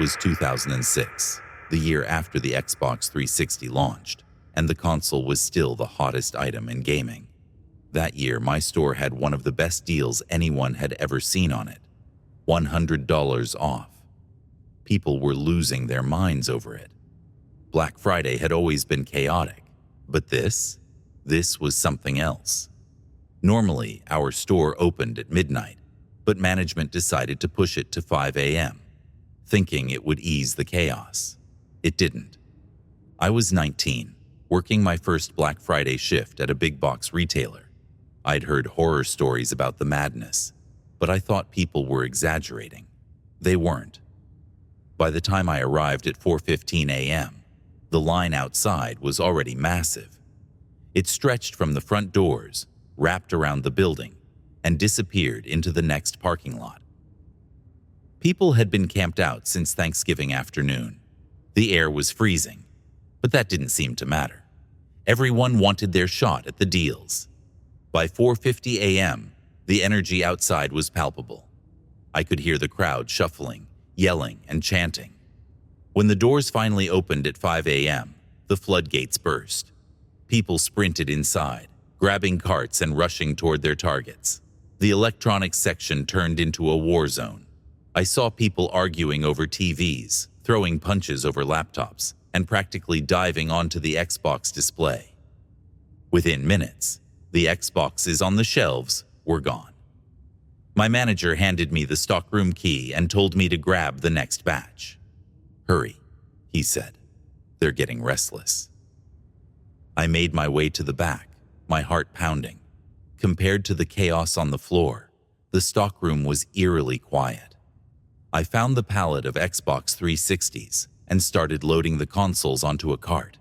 was 2006, the year after the Xbox 360 launched, and the console was still the hottest item in gaming. That year, my store had one of the best deals anyone had ever seen on it: $100 off. People were losing their minds over it. Black Friday had always been chaotic, but this was something else. Normally, our store opened at midnight, but management decided to push it to 5 a.m., thinking it would ease the chaos. It didn't. I was 19, working my first Black Friday shift at a big box retailer. I'd heard horror stories about the madness, but I thought people were exaggerating. They weren't. By the time I arrived at 4:15 a.m., the line outside was already massive. It stretched from the front doors, wrapped around the building, and disappeared into the next parking lot. People had been camped out since Thanksgiving afternoon. The air was freezing, but that didn't seem to matter. Everyone wanted their shot at the deals. By 4:50 a.m., the energy outside was palpable. I could hear the crowd shuffling, yelling, and chanting. When the doors finally opened at 5 a.m., the floodgates burst. People sprinted inside, grabbing carts and rushing toward their targets. The electronics section turned into a war zone. I saw people arguing over TVs, throwing punches over laptops, and practically diving onto the Xbox display. Within minutes, the Xboxes on the shelves were gone. My manager handed me the stockroom key and told me to grab the next batch. "Hurry," he said. "They're getting restless." I made my way to the back, my heart pounding. Compared to the chaos on the floor, the stockroom was eerily quiet. I found the pallet of Xbox 360s and started loading the consoles onto a cart.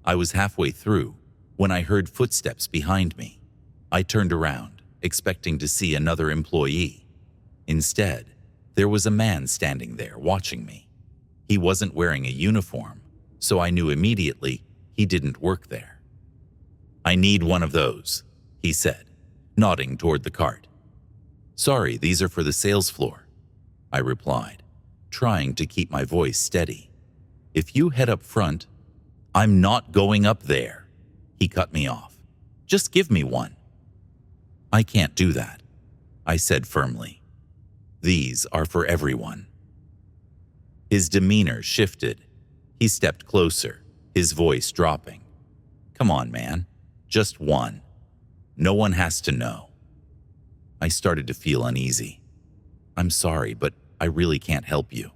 I was halfway through when I heard footsteps behind me. I turned around, expecting to see another employee. Instead, there was a man standing there watching me. He wasn't wearing a uniform, so I knew immediately he didn't work there. "I need one of those," he said, nodding toward the cart. "Sorry, these are for the sales floor," I replied, trying to keep my voice steady. "If you head up front—" "I'm not going up there," he cut me off. "Just give me one." "I can't do that," I said firmly. "These are for everyone." His demeanor shifted. He stepped closer, his voice dropping. "Come on, man. Just one. No one has to know." I started to feel uneasy. "I'm sorry, but I really can't help you."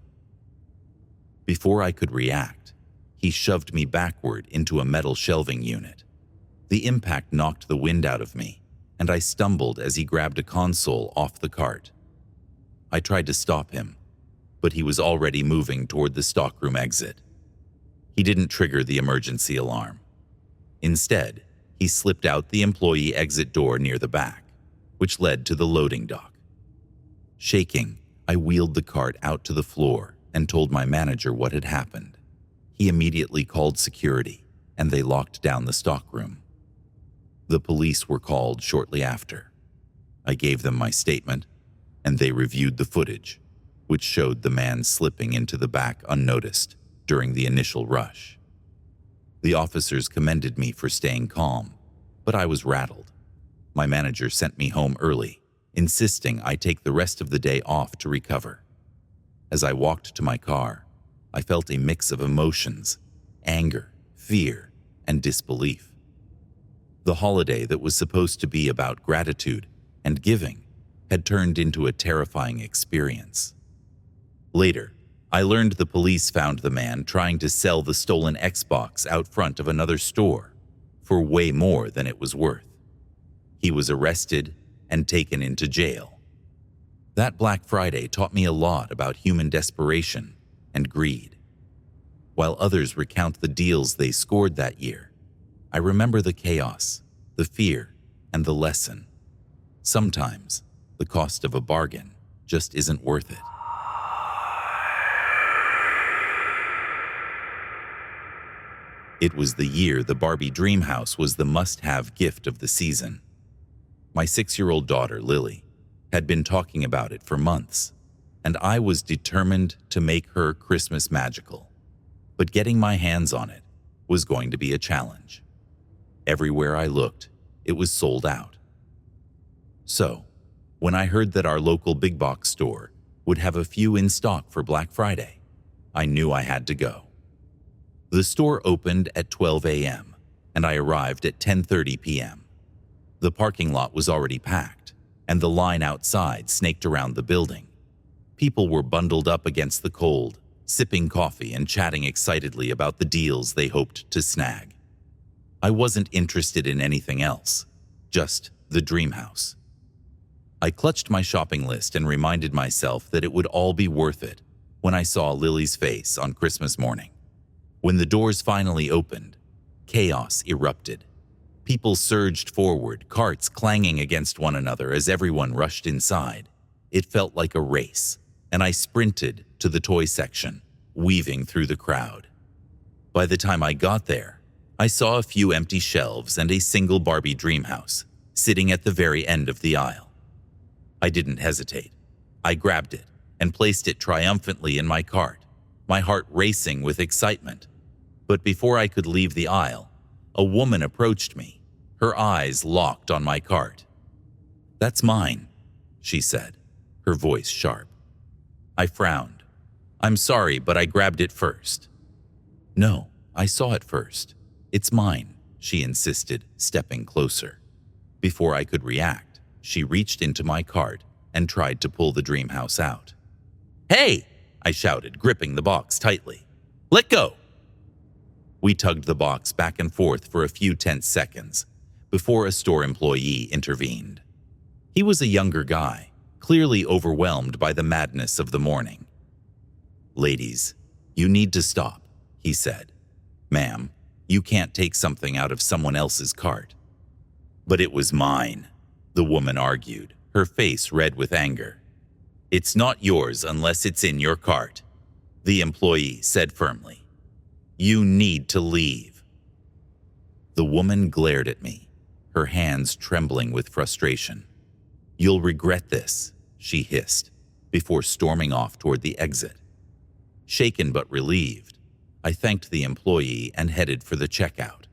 Before I could react, he shoved me backward into a metal shelving unit. The impact knocked the wind out of me, and I stumbled as he grabbed a console off the cart. I tried to stop him, but he was already moving toward the stockroom exit. He didn't trigger the emergency alarm. Instead, he slipped out the employee exit door near the back, which led to the loading dock. Shaking, I wheeled the cart out to the floor and told my manager what had happened. He immediately called security, and they locked down the stockroom. The police were called shortly after. I gave them my statement, and they reviewed the footage, which showed the man slipping into the back unnoticed during the initial rush. The officers commended me for staying calm, but I was rattled. My manager sent me home early, insisting I take the rest of the day off to recover. As I walked to my car, I felt a mix of emotions: anger, fear, and disbelief. The holiday that was supposed to be about gratitude and giving had turned into a terrifying experience. Later, I learned the police found the man trying to sell the stolen Xbox out front of another store for way more than it was worth. He was arrested and taken into jail. That Black Friday taught me a lot about human desperation and greed. While others recount the deals they scored that year, I remember the chaos, the fear, and the lesson. Sometimes, the cost of a bargain just isn't worth it. It was the year the Barbie dream house was the must-have gift of the season. My 6-year-old daughter, Lily, had been talking about it for months. and I was determined to make her Christmas magical. But getting my hands on it was going to be a challenge. Everywhere I looked, it was sold out. So, when I heard that our local big box store would have a few in stock for Black Friday, I knew I had to go. The store opened at 12 a.m., and I arrived at 10:30 p.m. The parking lot was already packed, and the line outside snaked around the building. People were bundled up against the cold, sipping coffee and chatting excitedly about the deals they hoped to snag. I wasn't interested in anything else, just the dream house. I clutched my shopping list and reminded myself that it would all be worth it when I saw Lily's face on Christmas morning. When the doors finally opened, chaos erupted. People surged forward, carts clanging against one another as everyone rushed inside. It felt like a race, and I sprinted to the toy section, weaving through the crowd. By the time I got there, I saw a few empty shelves and a single Barbie dream house sitting at the very end of the aisle. I didn't hesitate. I grabbed it and placed it triumphantly in my cart, my heart racing with excitement. But before I could leave the aisle, a woman approached me, her eyes locked on my cart. "That's mine," she said, her voice sharp. I frowned. "I'm sorry, but I grabbed it first." "No, I saw it first. It's mine," she insisted, stepping closer. Before I could react, she reached into my cart and tried to pull the dream house out. "Hey!" I shouted, gripping the box tightly. "Let go!" We tugged the box back and forth for a few tense seconds before a store employee intervened. He was a younger guy, clearly overwhelmed by the madness of the morning. "Ladies, you need to stop," he said. "Ma'am, you can't take something out of someone else's cart." "But it was mine," the woman argued, her face red with anger. "It's not yours unless it's in your cart," the employee said firmly. "You need to leave." The woman glared at me, her hands trembling with frustration. "You'll regret this," she hissed, before storming off toward the exit. Shaken but relieved, I thanked the employee and headed for the checkout.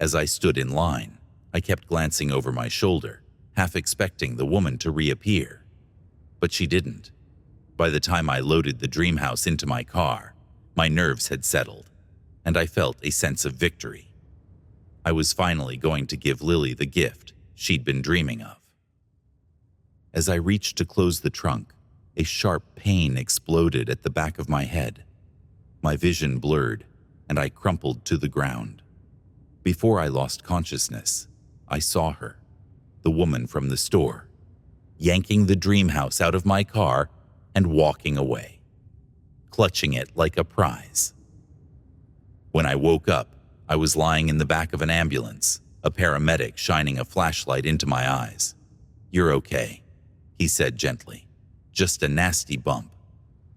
As I stood in line, I kept glancing over my shoulder, half expecting the woman to reappear. But she didn't. By the time I loaded the dream house into my car, my nerves had settled, and I felt a sense of victory. I was finally going to give Lily the gift she'd been dreaming of. As I reached to close the trunk, a sharp pain exploded at the back of my head. My vision blurred, and I crumpled to the ground. Before I lost consciousness, I saw her, the woman from the store, yanking the dream house out of my car and walking away, clutching it like a prize. When I woke up, I was lying in the back of an ambulance, a paramedic shining a flashlight into my eyes. "You're okay," he said gently. "Just a nasty bump.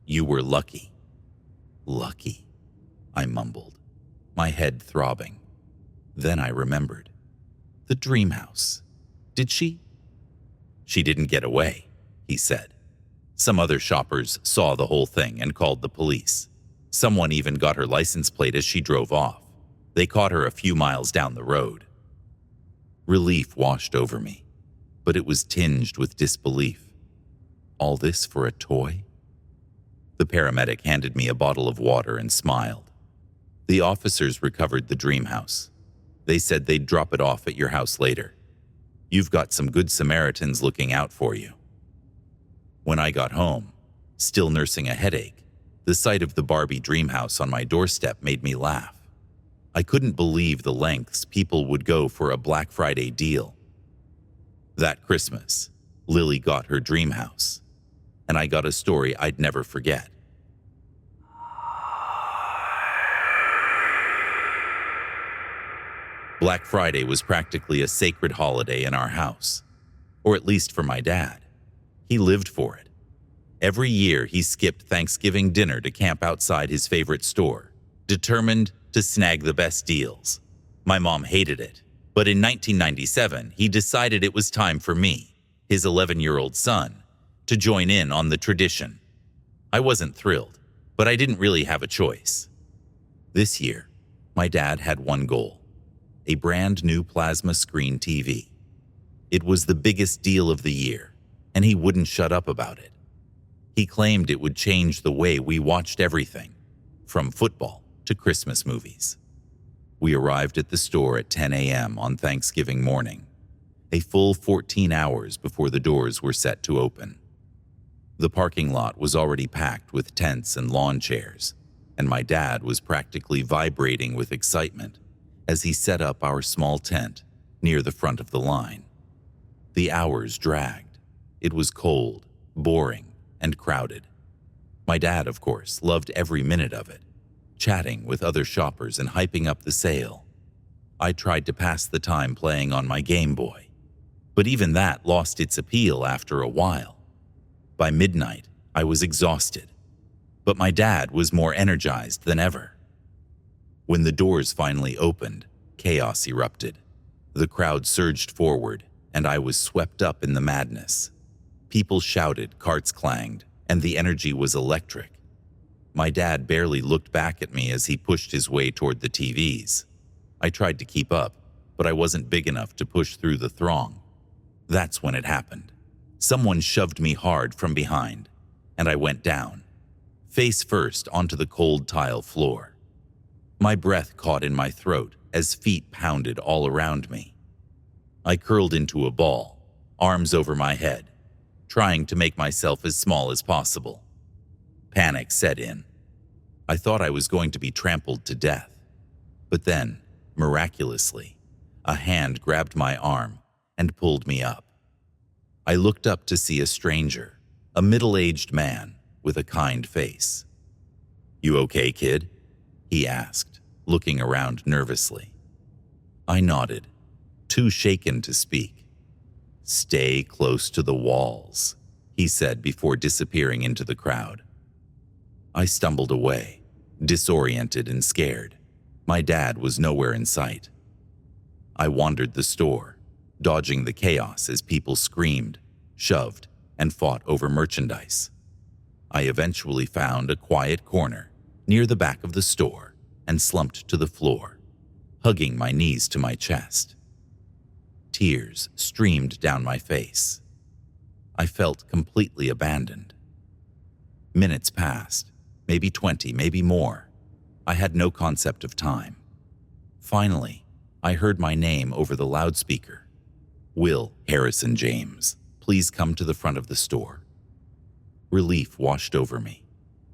You were lucky." "Lucky," I mumbled, my head throbbing. Then I remembered. The dream house. Did she? "She didn't get away," he said. "Some other shoppers saw the whole thing and called the police. Someone even got her license plate as she drove off. They caught her a few miles down the road." Relief washed over me, but it was tinged with disbelief. All this for a toy? The paramedic handed me a bottle of water and smiled. "The officers recovered the dream house. They said they'd drop it off at your house later. You've got some good Samaritans looking out for you." When I got home, still nursing a headache, the sight of the Barbie dream house on my doorstep made me laugh. I couldn't believe the lengths people would go for a Black Friday deal. That Christmas, Lily got her dream house, and I got a story I'd never forget. Black Friday was practically a sacred holiday in our house, or at least for my dad. He lived for it. Every year he skipped Thanksgiving dinner to camp outside his favorite store, determined to snag the best deals. My mom hated it, but in 1997 he decided it was time for me, his 11-year-old son, to join in on the tradition. I wasn't thrilled, but I didn't really have a choice. This year, my dad had one goal: a brand new plasma screen TV. It was the biggest deal of the year, and he wouldn't shut up about it. He claimed it would change the way we watched everything, from football to Christmas movies. We arrived at the store at 10 a.m. on Thanksgiving morning, a full 14 hours before the doors were set to open. The parking lot was already packed with tents and lawn chairs, and my dad was practically vibrating with excitement as he set up our small tent near the front of the line. The hours dragged. It was cold, boring, and crowded. My dad, of course, loved every minute of it, chatting with other shoppers and hyping up the sale. I tried to pass the time playing on my Game Boy, but even that lost its appeal after a while. By midnight, I was exhausted, but my dad was more energized than ever. When the doors finally opened, chaos erupted. The crowd surged forward, and I was swept up in the madness. People shouted, carts clanged, and the energy was electric. My dad barely looked back at me as he pushed his way toward the TVs. I tried to keep up, but I wasn't big enough to push through the throng. That's when it happened. Someone shoved me hard from behind, and I went down, face first onto the cold tile floor. My breath caught in my throat as feet pounded all around me. I curled into a ball, arms over my head, trying to make myself as small as possible. Panic set in. I thought I was going to be trampled to death. But then, miraculously, a hand grabbed my arm and pulled me up. I looked up to see a stranger, a middle-aged man with a kind face. "You okay, kid?" he asked, looking around nervously. I nodded, too shaken to speak. "Stay close to the walls," he said before disappearing into the crowd. I stumbled away, disoriented and scared. My dad was nowhere in sight. I wandered the store, dodging the chaos as people screamed, shoved, and fought over merchandise. I eventually found a quiet corner near the back of the store and slumped to the floor, hugging my knees to my chest. Tears streamed down my face. I felt completely abandoned. Minutes passed, maybe 20, maybe more. I had no concept of time. Finally, I heard my name over the loudspeaker. "Will Harrison James, please come to the front of the store." Relief washed over me.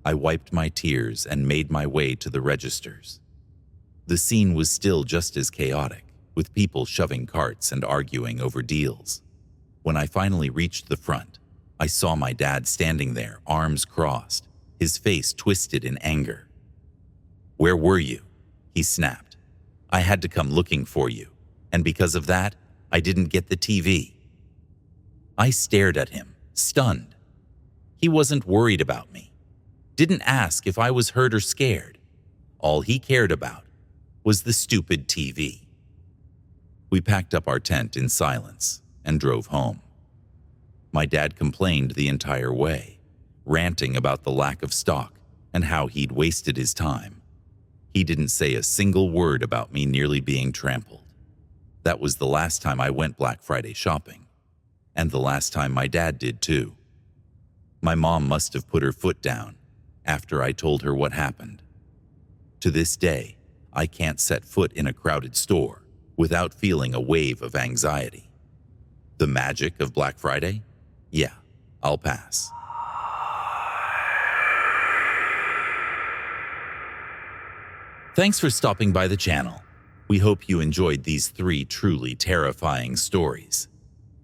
I wiped my tears and made my way to the registers. The scene was still just as chaotic, with people shoving carts and arguing over deals. When I finally reached the front, I saw my dad standing there, arms crossed, his face twisted in anger. "Where were you?" he snapped. "I had to come looking for you, and because of that, I didn't get the TV." I stared at him, stunned. He wasn't worried about me, didn't ask if I was hurt or scared. All he cared about was the stupid TV. We packed up our tent in silence and drove home. My dad complained the entire way, ranting about the lack of stock and how he'd wasted his time. He didn't say a single word about me nearly being trampled. That was the last time I went Black Friday shopping, and the last time my dad did too. My mom must have put her foot down after I told her what happened. To this day, I can't set foot in a crowded store without feeling a wave of anxiety. The magic of Black Friday? Yeah, I'll pass. Thanks for stopping by the channel. We hope you enjoyed these 3 truly terrifying stories.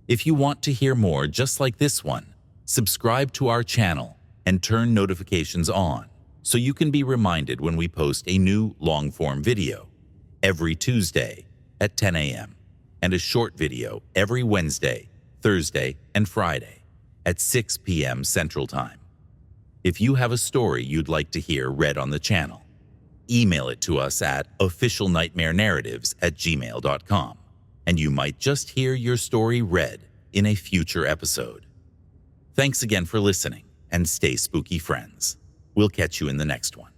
If you want to hear more just like this one, subscribe to our channel and turn notifications on so you can be reminded when we post a new long-form video every Tuesday at 10 a.m. and a short video every Wednesday, Thursday, and Friday at 6 p.m. Central Time. If you have a story you'd like to hear read on the channel, email it to us at officialnightmarenarratives@gmail.com, and you might just hear your story read in a future episode. Thanks again for listening, and stay spooky, friends. We'll catch you in the next one.